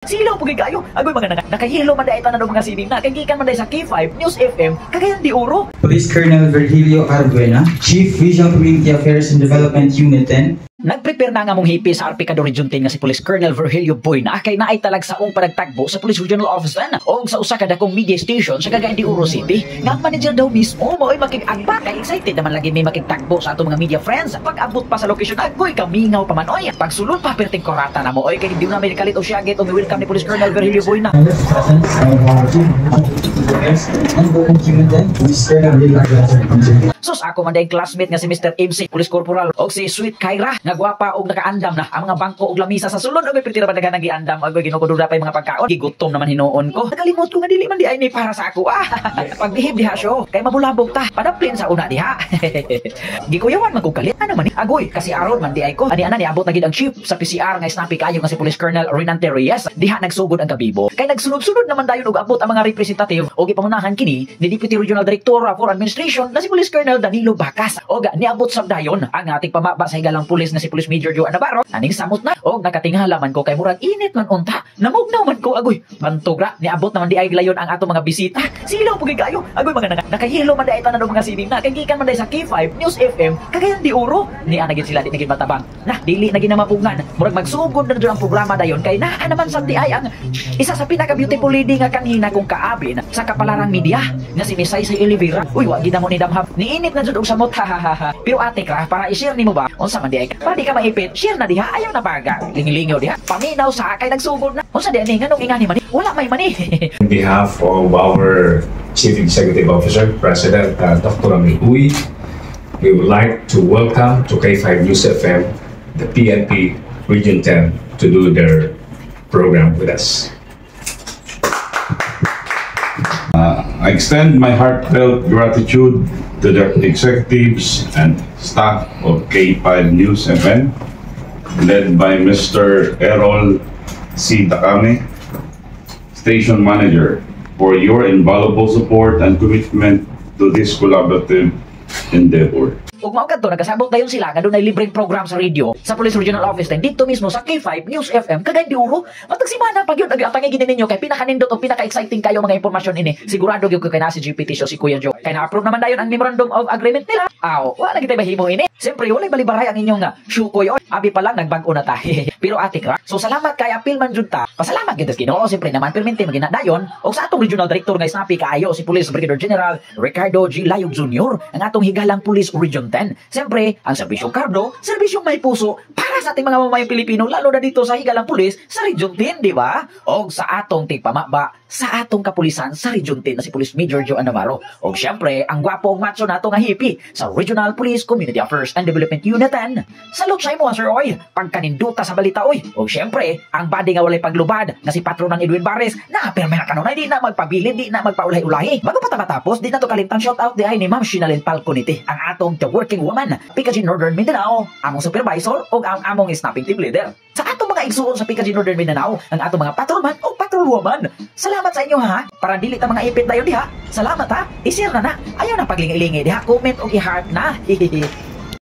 Silaw po kayo. Agoy mga nakahilo man dahil na mga sining na. Kagikan man dahil sa K5 News FM. Cagayan de Oro. Police Colonel Virgilio Arbuena, Chief Regional Community Affairs and Development Unit 10. Nag-prepare na nga mong hipi sa Arpicado Region 10 nga si Police Colonel Virgilio Boyna kay naay talag saong panagtagbo sa Police Regional Office o sa usa ka dakong media station sa Cagayan de Oro City. Nga ang manager daw mismo mao'y makig-agba kay excited naman lagi may makigtagbo sa atong mga media friends. Pag-abot pa sa location agoy kamingaw pa manoy. Pagsulod pa perting korata na mo oy kay hindi na may kalit o siya get on the welcome ni Police Colonel Virgilio Boyna. Sus ako man dahil classmate nga si Mr. MC Police Corporal o si Sweet Kyra nga gwapa og nakaandam na ang mga bangko og lamisa sa sulod og pitira pa dagan nagiandam agoy ginukududa pa yung mga pagkaon gigutom naman hinuon ko nakalimot ko nga dili man di ay ni para sa ako pagbihib diha siyo kay mabulabog ta padaplin sa una diha gikuyawan man ko kalit ano man agoy kasi aron man di ay ko ani ana ni abot na gid ang chief sa PCR nga snappy kayo nga si Police Colonel Renante Reyes diha nagsugod ang kabibo kay nagsunod-sunod naman dayon og abot ang mga representative og ipamunahan kini ni Deputy Regional Director for Administration na si Police Colonel Danilo Bacas og niabot sab dayon ang ating pamaba sa higalang pulis na si Police Major Joe Navarro aning samot na og nakatingala man ko kay murag init man unta namugnaw man ko agoy pantugra niabot naman di ay glayon ang ato mga bisita silaw po kayo agoy mga nakahilo man dahil na mga sining na kagikan man dahil sa K5 News FM Cagayan de Oro ni ana gid sila di naging matabang na dili na ginamapugan murag magsugod na ang programa dayon kay naa naman sa ay ang isa sa pinaka beautiful lady nga kanina kong kaabin sa kapalarang media nga si Miss Saysay Oliveira uy wa gid mo ni damhab ni init na jud og samot ha pero ate ka para i-share nimo ba unsa man di ay pwede ka maipit share na diha ayaw na baga lingilingaw diha paminaw sa kay nagsugod na unsa di ani nganong ingani man wala may mani. On behalf of our Chief Executive Officer President Dr. Amil Uy, we would like to welcome to K5 News FM the PNP Region 10 to do their program with us. I extend my heartfelt gratitude to the executives and staff of K5 News FM, led by Mr. Errol C. Takame, Station Manager, for your invaluable support and commitment to this collaborative endeavor. Ug mao kadto nagkasabot dayon sila nga dunay libreng program sa radio sa Police Regional Office dito mismo sa K5 News FM Cagayan de Oro. Matag semana pag yun nag-atangay gid ninyo kay pinaka-nindot o pinaka-exciting kayo mga impormasyon ini. Sigurado gyud ko kay na si GPT show si Kuya Joe. Kay na-approve naman dayon ang memorandum of agreement nila. Aw, wala gid mahimo ini. Siyempre wala balibaray ang inyong syukoy oy. Abi pa lang nagbag-o na ta. Pero ate ka. So salamat kay apil man jud ta. Pasalamat gid Ginoo siyempre naman permente magina dayon og sa atong regional director nga snappy kaayo si Police Brigadier General Ricardo G. Layog Jr. ang atong higalang Police Region 10. Siyempre, ang serbisyong kardo, serbisyong may puso para sa ating mga mamayang Pilipino, lalo na dito sa higalang pulis sa Region 10, di ba? O sa atong tigpamaba, sa atong kapulisan sa Region 10 na si Police Major Joe Navarro. O siyempre, ang gwapong macho nato nga hipi sa Regional Police Community Affairs and Development Unit 10. Salute sa imo, Sir Oy, pagkaninduta sa balita, oy. O siyempre, ang body nga walay paglubad na si Patronan Edwin Barres na perme na kanunay, di na magpabilin, di na magpaulay-ulahi. Bago pa matapos, di na to kalimtang shout out di ay ni Ma'am Shinalyn Palconite, ang atong The Working Woman, PKG Northern Mindanao, among supervisor o ang among snapping team leader. Sa atong mga igsuon sa PKG Northern Mindanao, ang atong mga patrolman o patrolwoman. Salamat sa inyo ha, para dili ta mga ipit tayo diha. Salamat ha, i-share na na. Ayaw na paglingi-lingi diha, comment o i-heart na.